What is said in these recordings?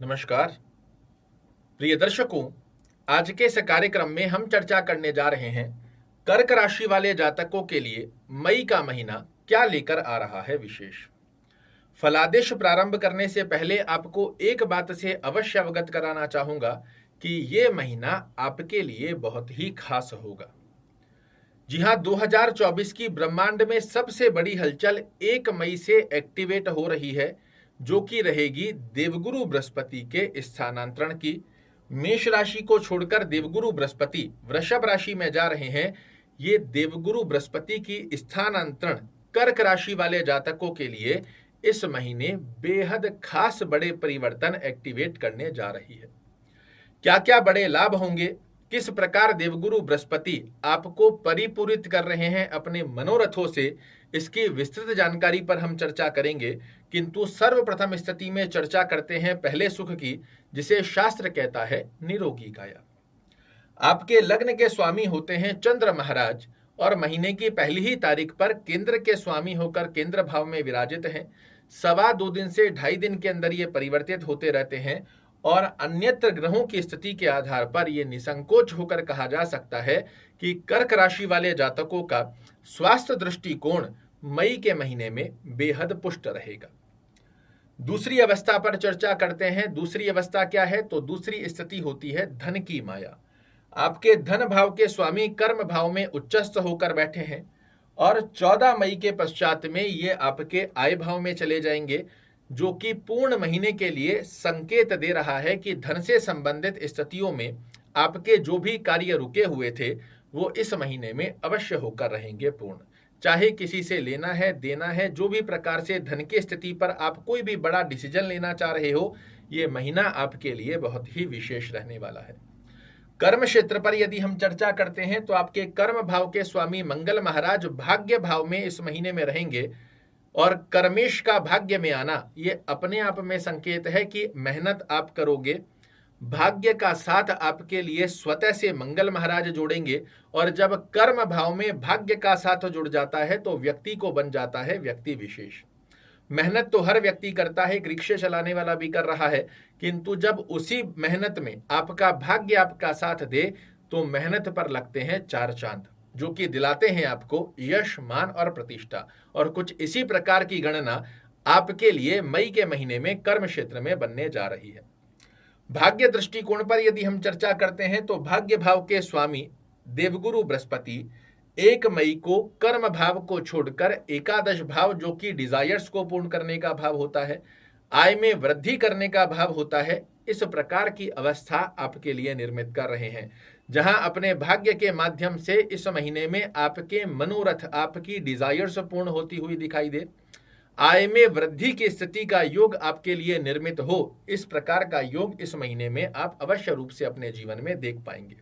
नमस्कार प्रिय दर्शकों। आज के इस कार्यक्रम में हम चर्चा करने जा रहे हैं कर्क राशि वाले जातकों के लिए मई का महीना क्या लेकर आ रहा है विशेष। फलादेश प्रारंभ करने से पहले आपको एक बात से अवश्य अवगत कराना चाहूंगा कि ये महीना आपके लिए बहुत ही खास होगा। जी हाँ, 2024 की ब्रह्मांड में सबसे बड़ी हलचल 1 मई से एक्टिवेट हो रही है, जो कि रहेगी देवगुरु बृहस्पति के स्थानांतरण की। मेष राशि को छोड़कर देवगुरु बृहस्पति वृषभ राशि में जा रहे हैं। ये देवगुरु बृहस्पति की स्थानांतरण कर्क राशि वाले जातकों के लिए इस महीने बेहद खास बड़े परिवर्तन एक्टिवेट करने जा रही है। क्या क्या बड़े लाभ होंगे, किस प्रकार देवगुरु बृहस्पति आपको परिपूरित कर रहे हैं अपने मनोरथों से, इसकी विस्तृत जानकारी पर हम चर्चा करेंगे। किंतु सर्वप्रथम स्थिति में चर्चा करते हैं पहले सुख की, जिसे शास्त्र कहता है निरोगी काया। आपके लग्न के स्वामी होते हैं चंद्र महाराज और महीने की पहली ही तारीख पर केंद्र के स्वामी होकर केंद्र भाव में विराजित हैं। 2.25 दिन से 2.5 दिन के अंदर ये परिवर्तित होते रहते हैं और अन्यत्र ग्रहों की स्थिति के आधार पर यह निसंकोच होकर कहा जा सकता है कि कर्क राशि वाले जातकों का स्वास्थ्य दृष्टिकोण मई के महीने में बेहद पुष्ट रहेगा। दूसरी अवस्था पर चर्चा करते हैं। दूसरी अवस्था क्या है? तो दूसरी स्थिति होती है धन की माया। आपके धन भाव के स्वामी कर्म भाव में उच्चस्थ होकर बैठे हैं और 14 मई के पश्चात में ये आपके आय भाव में चले जाएंगे, जो कि पूर्ण महीने के लिए संकेत दे रहा है कि धन से संबंधित स्थितियों में आपके जो भी कार्य रुके हुए थे वो इस महीने में अवश्य होकर रहेंगे पूर्ण। चाहे किसी से लेना है, देना है, जो भी प्रकार से धन की स्थिति पर आप कोई भी बड़ा डिसीजन लेना चाह रहे हो, ये महीना आपके लिए बहुत ही विशेष रहने वाला है। कर्म क्षेत्र पर यदि हम चर्चा करते हैं तो आपके कर्म भाव के स्वामी मंगल महाराज भाग्य भाव में इस महीने में रहेंगे और कर्मेश का भाग्य में आना ये अपने आप में संकेत है कि मेहनत आप करोगे। भाग्य का साथ आपके लिए स्वतः से मंगल महाराज जोड़ेंगे और जब कर्म भाव में भाग्य का साथ जुड़ जाता है तो व्यक्ति को बन जाता है व्यक्ति विशेष। मेहनत तो हर व्यक्ति करता है, एक रिक्शे चलाने वाला भी कर रहा है, किंतु जब उसी मेहनत में आपका भाग्य आपका साथ दे तो मेहनत पर लगते हैं 4 चांद, जो कि दिलाते हैं आपको यश, मान और प्रतिष्ठा। और कुछ इसी प्रकार की गणना आपके लिए मई के महीने में कर्म क्षेत्र में बनने जा रही है। भाग्य दृष्टिकोण पर यदि हम चर्चा करते हैं तो भाग्य भाव के स्वामी देवगुरु बृहस्पति 1 मई को कर्म भाव को छोड़कर एकादश भाव, जो कि डिजायर्स को पूर्ण करने का भाव होता है, आय में वृद्धि करने का भाव होता है, इस प्रकार की अवस्था आपके लिए निर्मित कर रहे हैं, जहां अपने भाग्य के माध्यम से इस महीने में आपके मनोरथ, आपकी डिजायर्स पूर्ण होती हुई दिखाई दे, आय में वृद्धि की स्थिति का योग आपके लिए निर्मित हो। इस प्रकार का योग इस महीने में आप अवश्य रूप से अपने जीवन में देख पाएंगे।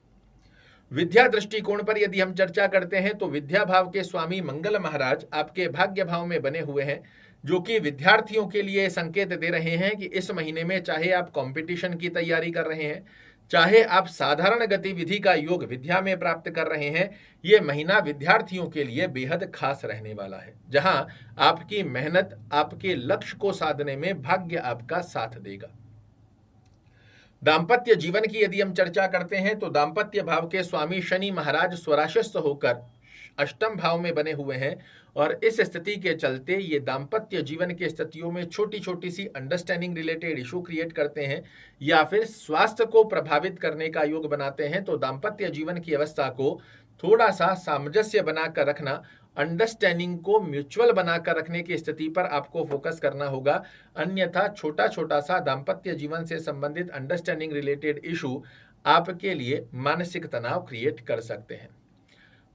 विद्या दृष्टिकोण पर यदि हम चर्चा करते हैं तो विद्या भाव के स्वामी मंगल महाराज आपके भाग्य भाव में बने हुए हैं, जो कि विद्यार्थियों के लिए संकेत दे रहे हैं कि इस महीने में चाहे आप कंपटीशन की तैयारी कर रहे हैं, चाहे आप साधारण गतिविधि का योग विद्या में प्राप्त कर रहे हैं, ये महीना विद्यार्थियों के लिए बेहद खास रहने वाला है, जहां आपकी मेहनत आपके लक्ष्य को साधने में भाग्य आपका साथ देगा। दाम्पत्य जीवन की यदि हम चर्चा करते हैं तो दाम्पत्य भाव के स्वामी शनि महाराज स्वराशस्थ होकर अष्टम भाव में बने हुए हैं और इस स्थिति के चलते ये दाम्पत्य जीवन की स्थितियों में छोटी छोटी सी अंडरस्टैंडिंग रिलेटेड इशू क्रिएट करते हैं या फिर स्वास्थ्य को प्रभावित करने का योग बनाते हैं। तो दाम्पत्य जीवन की अवस्था को थोड़ा सा सामंजस्य बनाकर रखना, अंडरस्टैंडिंग को म्यूचुअल बनाकर रखने की स्थिति पर आपको फोकस करना होगा, अन्यथा छोटा छोटा सा दाम्पत्य जीवन से संबंधित अंडरस्टैंडिंग रिलेटेड इशू आपके लिए मानसिक तनाव क्रिएट कर सकते हैं।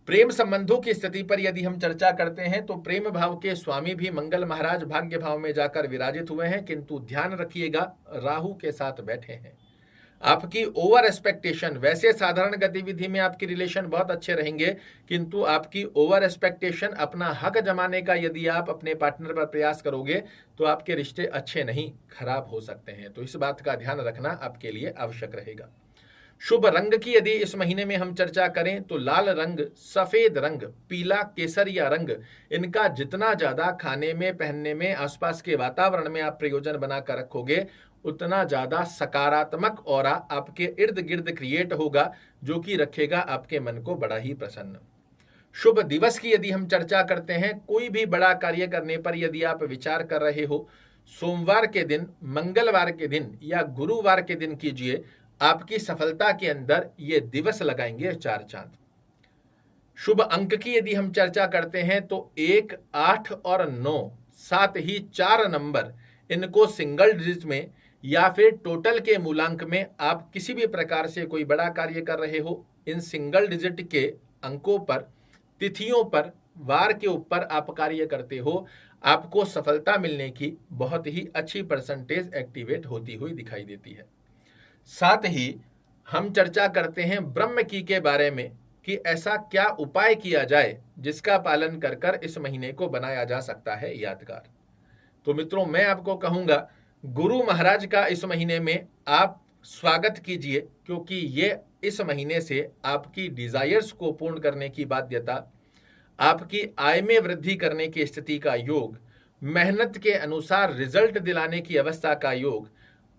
प्रेम संबंधों की स्थिति पर यदि हम चर्चा करते हैं तो प्रेम भाव के स्वामी भी मंगल महाराज भाग्य भाव में जाकर विराजित हुए हैं, किंतु ध्यान रखिएगा राहु के साथ बैठे हैं। आपकी ओवर एक्सपेक्टेशन, वैसे साधारण गतिविधि में आपकी रिलेशन बहुत अच्छे रहेंगे, किंतु आपकी ओवर एक्सपेक्टेशन, अपना हक जमाने का यदि आप अपने पार्टनर पर प्रयास करोगे तो आपके रिश्ते अच्छे नहीं, खराब हो सकते हैं। तो इस बात का ध्यान रखना आपके लिए आवश्यक रहेगा। शुभ रंग की यदि इस महीने में हम चर्चा करें तो लाल रंग, सफेद रंग, पीला, केसरिया रंग, इनका जितना ज्यादा खाने में, पहनने में, आसपास के वातावरण में आप प्रयोजन बनाकर रखोगे उतना ज़्यादा सकारात्मक ऑरा आपके इर्द गिर्द क्रिएट होगा, जो कि रखेगा आपके मन को बड़ा ही प्रसन्न। शुभ दिवस की यदि हम चर्चा करते हैं, कोई भी बड़ा कार्य करने पर यदि आप विचार कर रहे हो, सोमवार के दिन, मंगलवार के दिन या गुरुवार के दिन कीजिए, आपकी सफलता के अंदर ये दिवस लगाएंगे 4 चांद। शुभ अंक की यदि हम चर्चा करते हैं तो 1, 8 और 9, साथ ही 4 नंबर, इनको सिंगल डिजिट में या फिर टोटल के मूलांक में आप किसी भी प्रकार से कोई बड़ा कार्य कर रहे हो, इन सिंगल डिजिट के अंकों पर, तिथियों पर, वार के ऊपर आप कार्य करते हो, आपको सफलता मिलने की बहुत ही अच्छी परसेंटेज एक्टिवेट होती हुई दिखाई देती है। साथ ही हम चर्चा करते हैं ब्रह्म की के बारे में कि ऐसा क्या उपाय किया जाए जिसका पालन कर कर इस महीने को बनाया जा सकता है यादगार। तो मित्रों, मैं आपको कहूंगा गुरु महाराज का इस महीने में आप स्वागत कीजिए, क्योंकि ये इस महीने से आपकी डिजायर्स को पूर्ण करने की बाध्यता, आपकी आय में वृद्धि करने की स्थिति का योग, मेहनत के अनुसार रिजल्ट दिलाने की अवस्था का योग,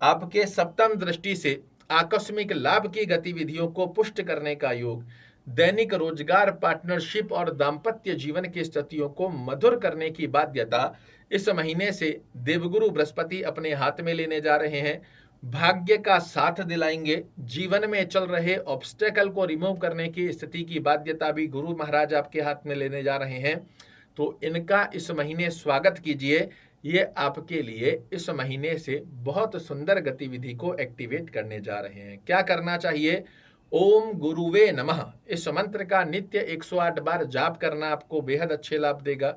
आपके सप्तम दृष्टि से आकस्मिक लाभ की गतिविधियों को पुष्ट करने का योग, दैनिक रोजगार, पार्टनरशिप और दाम्पत्य जीवन की स्थितियों को मधुर करने की बाध्यता इस महीने से देवगुरु बृहस्पति अपने हाथ में लेने जा रहे हैं। भाग्य का साथ दिलाएंगे, जीवन में चल रहे ऑब्स्टेकल को रिमूव करने की स्थिति की बाध्यता भी गुरु महाराज आपके हाथ में लेने जा रहे हैं। तो इनका इस महीने स्वागत कीजिए, ये आपके लिए इस महीने से बहुत सुंदर गतिविधि को एक्टिवेट करने जा रहे हैं। क्या करना चाहिए? ओम गुरुवे नमः, इस मंत्र का नित्य 108 बार जाप करना आपको बेहद अच्छे लाभ देगा।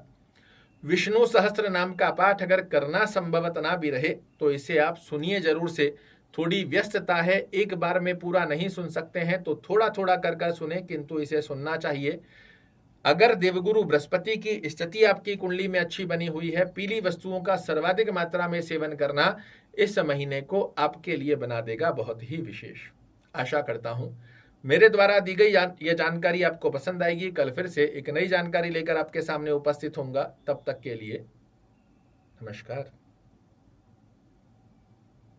विष्णु सहस्त्र नाम का पाठ अगर करना संभवत ना भी रहे तो इसे आप सुनिए जरूर से। थोड़ी व्यस्तता है, एक बार में पूरा नहीं सुन सकते हैं तो थोड़ा थोड़ा कर कर सुने, किंतु इसे सुनना चाहिए। अगर देवगुरु बृहस्पति की स्थिति आपकी कुंडली में अच्छी बनी हुई है, पीली वस्तुओं का सर्वाधिक मात्रा में सेवन करना इस महीने को आपके लिए बना देगा बहुत ही विशेष। आशा करता हूं मेरे द्वारा दी गई यह जानकारी आपको पसंद आएगी। कल फिर से एक नई जानकारी लेकर आपके सामने उपस्थित होऊंगा। तब तक के लिए नमस्कार।